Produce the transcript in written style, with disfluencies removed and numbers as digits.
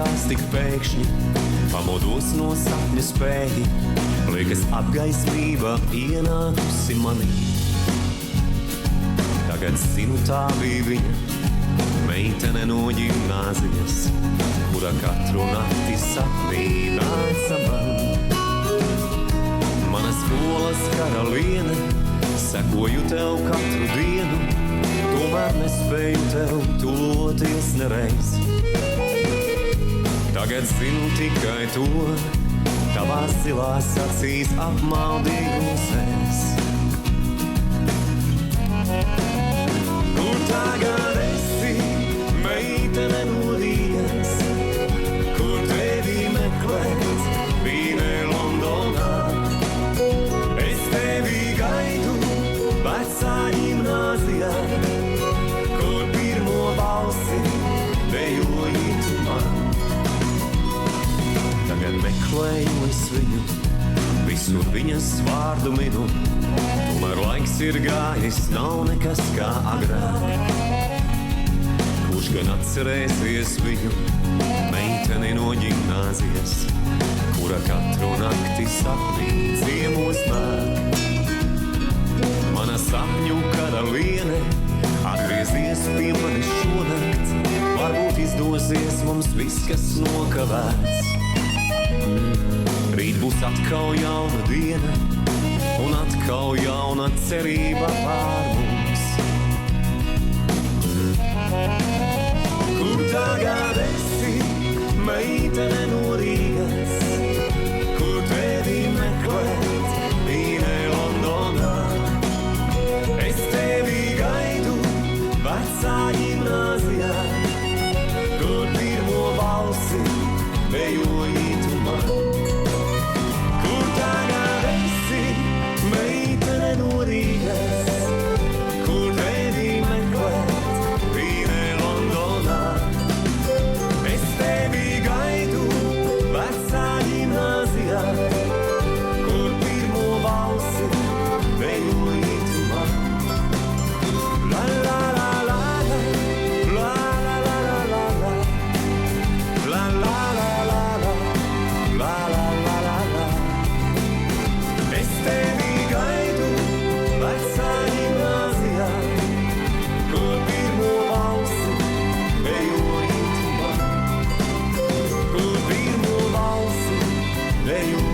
sākās tik pēkšņi, pamodos no sapņu spēļi, liekas apgaismība ienākusi manī. Tagad zinu, tā bija viņa, meitene no ģimnāzijas, kura katru nakti sapnī nāca man. Mana skolas karaliene, sekoju tev katru dienu, tomēr nespēju tev tuloties nereiz. Tagad zinu tikai to, tavās zilās acīs apmaldījos es. Kur tagad esi, meitene no Rīgas, kur tevi meklēt, vīnē Londonā? Es tevi gaidu vecā ģimnāzijā, kur pirmo balsi dejoji tu man. Tagad meklēju es viņu, visur viņas vārdu minu, tomēr laiks ir gājis, nav nekas kā agrāk. Kurš gan atcerēsies viņu, meiteni no ģimnāzijas, kura katru nakti sapnī ciemos nāk? Mana sapņu karaliene, atgriezies pie manis šonakt, varbūt izdosies mums viss, kas nokavēts. Rīt būs atkal jauna diena, un atkal jauna cerība pār mums. Kur tagad esi, meitene no Rīgas, kur tevi meklēt, vīnē Londonā? Es tevi gaidu vecā ģimnāzijā, kur pirmo balsi dejoji tu man. Kur tagad esi, meitene no Rīgas, kur tevi meklēt, vīnē Londonā? Es tevi gaidu vecā ģimnāzijā, kur pirmo balsi dejoji tu man. La la la la la, la la la la la la, la la la la la, la la la la la. Es tevi gaidu vecā ģimnāzijā, kur pirmo balsi dejoji tu man. Kur pirmo balsi dejoji